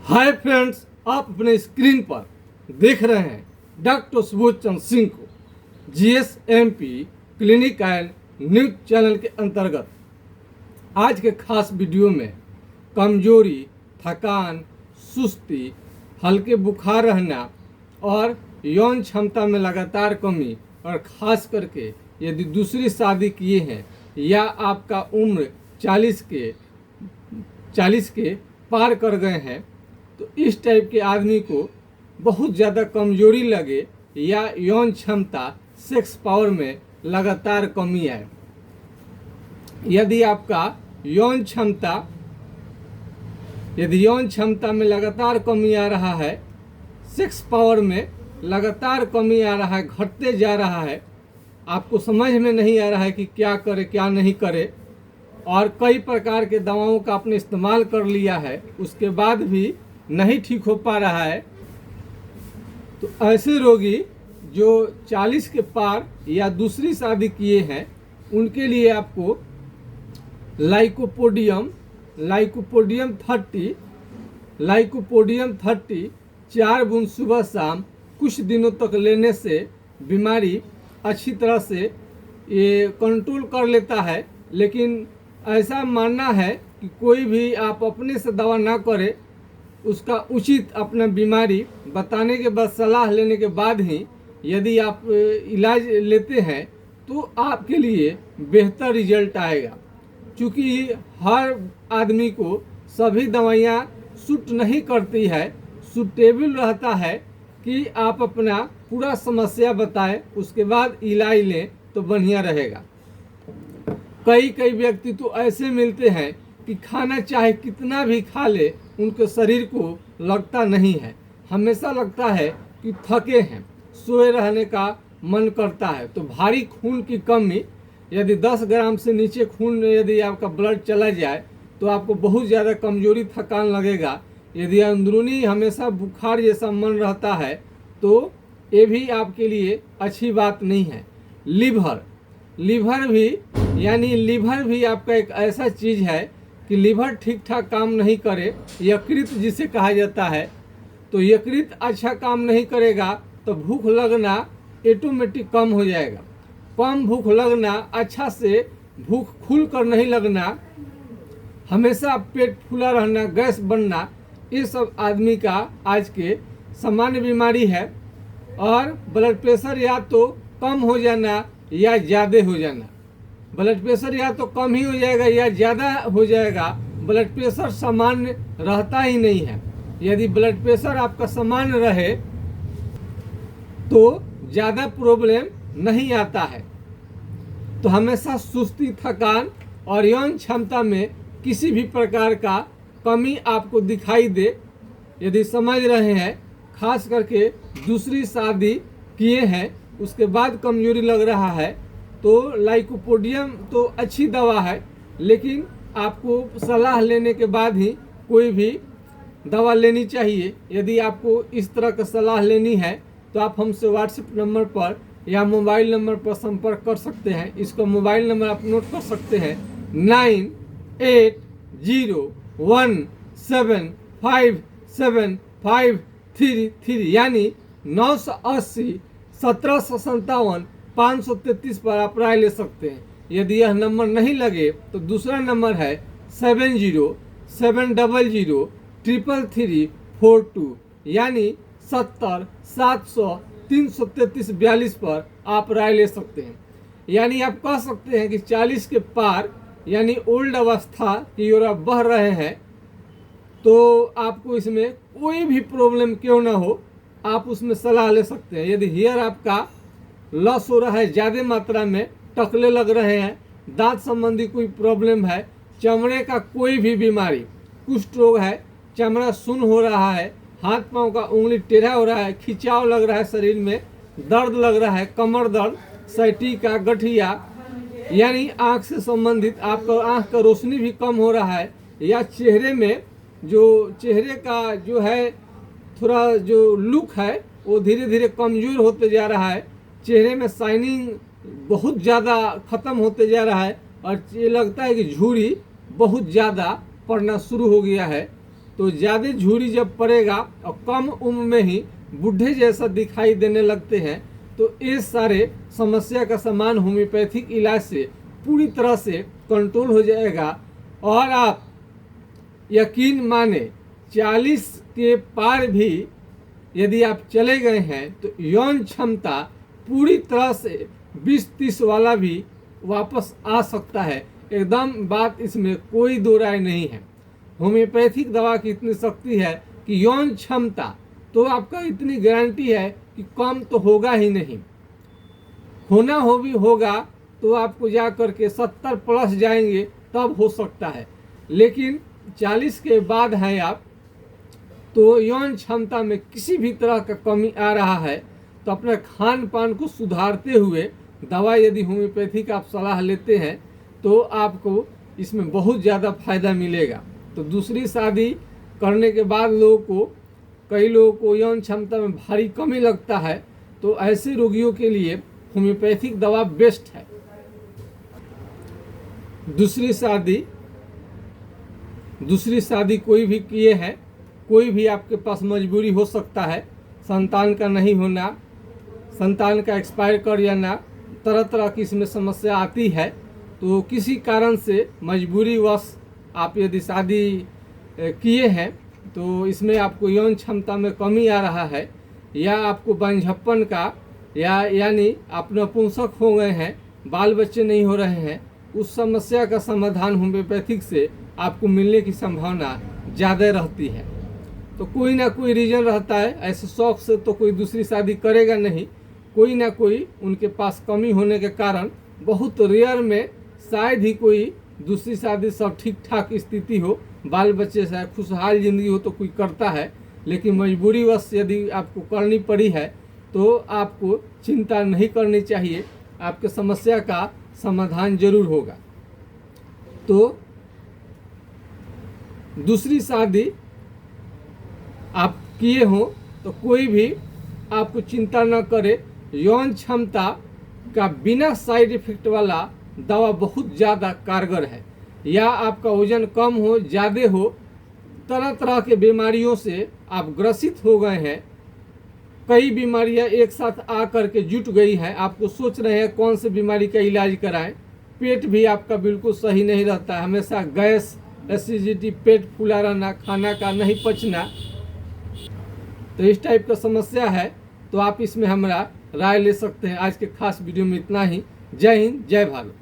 Hi friends, आप अपने screen पर देख रहे हैं डॉक्टर सुबोध चंद्र सिंह को जीएसएमपी क्लिनिक एंड न्यूज चैनल के अंतर्गत। आज के खास वीडियो में कमजोरी, थकान, सुस्ती, हल्के बुखार रहना और यौन क्षमता में लगातार कमी, और ख़ास करके यदि दूसरी शादी किए हैं या आपका उम्र 40 के पार कर गए हैं, तो इस टाइप के आदमी को बहुत ज़्यादा कमजोरी लगे या यौन क्षमता, सेक्स पावर में लगातार कमी आए। यदि आपका यौन क्षमता में लगातार कमी आ रहा है, सेक्स पावर में लगातार कमी आ रहा है, घटते जा रहा है, आपको समझ में नहीं आ रहा है कि क्या करे क्या नहीं करे, और कई प्रकार के दवाओं का आपने इस्तेमाल कर लिया है, उसके बाद भी नहीं ठीक हो पा रहा है, तो ऐसे रोगी जो 40 के पार या दूसरी शादी किए हैं, उनके लिए आपको लाइकोपोडियम 30 4 बूंद सुबह शाम कुछ दिनों तक लेने से बीमारी अच्छी तरह से ये कंट्रोल कर लेता है। लेकिन ऐसा मानना है कि कोई भी आप अपने से दवा ना करे, उसका उचित अपना बीमारी बताने के बाद, सलाह लेने के बाद ही यदि आप इलाज लेते हैं तो आपके लिए बेहतर रिजल्ट आएगा। क्योंकि हर आदमी को सभी दवाइयाँ सूट नहीं करती है। सूटेबल रहता है कि आप अपना पूरा समस्या बताएं, उसके बाद इलाज लें तो बढ़िया रहेगा। कई व्यक्ति तो ऐसे मिलते हैं कि खाना चाहे कितना भी खा ले, उनके शरीर को लगता नहीं है, हमेशा लगता है कि थके हैं, सोए रहने का मन करता है। तो भारी खून की कमी, यदि 10 ग्राम से नीचे खून यदि आपका ब्लड चला जाए तो आपको बहुत ज़्यादा कमजोरी, थकान लगेगा। यदि अंदरूनी हमेशा बुखार जैसा मन रहता है तो ये भी आपके लिए अच्छी बात नहीं है। लीवर भी आपका एक ऐसा चीज़ है कि लीवर ठीक ठाक काम नहीं करे, यकृत जिसे कहा जाता है, तो यकृत अच्छा काम नहीं करेगा तो भूख लगना ऑटोमेटिक कम हो जाएगा। कम भूख लगना, अच्छा से भूख खुल कर नहीं लगना, हमेशा पेट फूला रहना, गैस बनना, ये सब आदमी का आज के सामान्य बीमारी है। और ब्लड प्रेशर या तो कम हो जाना या ज़्यादा हो जाना। ब्लड प्रेशर या तो कम ही हो जाएगा या ज़्यादा हो जाएगा। ब्लड प्रेशर सामान्य रहता ही नहीं है। यदि ब्लड प्रेशर आपका सामान्य रहे तो ज़्यादा प्रॉब्लम नहीं आता है। तो हमेशा सुस्ती, थकान और यौन क्षमता में किसी भी प्रकार का कमी आपको दिखाई दे, यदि समझ रहे हैं, खास करके दूसरी शादी किए हैं उसके बाद कमजोरी लग रहा है, तो लाइकोपोडियम तो अच्छी दवा है, लेकिन आपको सलाह लेने के बाद ही कोई भी दवा लेनी चाहिए। यदि आपको इस तरह का सलाह लेनी है तो आप हमसे व्हाट्सएप नंबर पर या मोबाइल नंबर पर संपर्क कर सकते हैं। इसका मोबाइल नंबर आप नोट कर सकते हैं, 9801757533, यानी 980 1757 533 पर आप राय ले सकते हैं। यदि यह नंबर नहीं लगे तो दूसरा नंबर है 7070333342, यानी 70 700 333 42 पर आप राय ले सकते हैं। यानी आप कह सकते हैं कि 40 के पार यानी ओल्ड अवस्था की ओर आप बढ़ रहे हैं, तो आपको इसमें कोई भी प्रॉब्लम क्यों ना हो, आप उसमें सलाह ले सकते हैं। यदि हेयर आपका लॉस हो रहा है ज़्यादा मात्रा में, टकले लग रहे हैं, दांत संबंधी कोई प्रॉब्लम है, चमड़े का कोई भी बीमारी, कुष्ठ रोग है, चमड़ा सुन्न हो रहा है, हाथ पांव का उंगली टेढ़ा हो रहा है, खिंचाव लग रहा है, शरीर में दर्द लग रहा है, कमर दर्द, सैटिका, गठिया, यानी आँख से संबंधित आपका आँख का रोशनी भी कम हो रहा है, या चेहरे में चेहरे का जो है थोड़ा जो लुक है वो धीरे धीरे कमज़ोर होते जा रहा है, चेहरे में शाइनिंग बहुत ज़्यादा ख़त्म होते जा रहा है, और ये लगता है कि झुर्री बहुत ज़्यादा पड़ना शुरू हो गया है, तो ज़्यादा झुर्री जब पड़ेगा और कम उम्र में ही बूढ़े जैसा दिखाई देने लगते हैं, तो ये सारे समस्या का सामान होम्योपैथिक इलाज से पूरी तरह से कंट्रोल हो जाएगा। और आप यकीन माने 40 के पार भी यदि आप चले गए हैं तो यौन क्षमता पूरी तरह से 20-30 वाला भी वापस आ सकता है। एकदम बात इसमें कोई दो राय नहीं है। होम्योपैथिक दवा की इतनी शक्ति है कि यौन क्षमता तो आपका इतनी गारंटी है कि कम तो होगा ही नहीं, होना हो भी होगा तो आपको जा करके 70 प्लस जाएंगे तब हो सकता है। लेकिन 40 के बाद हैं आप तो यौन क्षमता में किसी भी तरह का कमी आ रहा है, तो अपने खान पान को सुधारते हुए दवा यदि होम्योपैथिक आप सलाह लेते हैं तो आपको इसमें बहुत ज़्यादा फायदा मिलेगा। तो दूसरी शादी करने के बाद कई लोगों को यौन क्षमता में भारी कमी लगता है, तो ऐसे रोगियों के लिए होम्योपैथिक दवा बेस्ट है। दूसरी शादी कोई भी किए हैं, कोई भी आपके पास मजबूरी हो सकता है, संतान का नहीं होना, संतान का एक्सपायर कर जाना, तरह तरह की इसमें समस्या आती है। तो किसी कारण से मजबूरी वश आप यदि शादी किए हैं तो इसमें आपको यौन क्षमता में कमी आ रहा है, या आपको बंझप्पन का यानी आप नपुंसक हो गए हैं, बाल बच्चे नहीं हो रहे हैं, उस समस्या का समाधान होम्योपैथिक से आपको मिलने की संभावना ज़्यादा रहती है। तो कोई ना कोई रीज़न रहता है, ऐसे शौक से तो कोई दूसरी शादी करेगा नहीं, कोई ना कोई उनके पास कमी होने के कारण बहुत रेयर में शायद ही कोई दूसरी शादी सब ठीक ठाक स्थिति हो, बाल बच्चे से खुशहाल ज़िंदगी हो तो कोई करता है। लेकिन मजबूरीवश यदि आपको करनी पड़ी है तो आपको चिंता नहीं करनी चाहिए, आपके समस्या का समाधान जरूर होगा। तो दूसरी शादी आप किए हो तो कोई भी आपको चिंता न करे, यौन क्षमता का बिना साइड इफेक्ट वाला दवा बहुत ज़्यादा कारगर है। या आपका वजन कम हो, ज़्यादा हो, तरह तरह के बीमारियों से आप ग्रसित हो गए हैं, कई बीमारियां एक साथ आ कर के जुट गई है, आपको सोच रहे हैं कौन सी बीमारी का इलाज कराएं, पेट भी आपका बिल्कुल सही नहीं रहता है, हमेशा गैस, एसिडिटी, पेट फूला रहना, खाना का नहीं पचना, तो इस टाइप का समस्या है तो आप इसमें हमारा राय ले सकते हैं। आज के खास वीडियो में इतना ही। जय हिंद, जय भारत।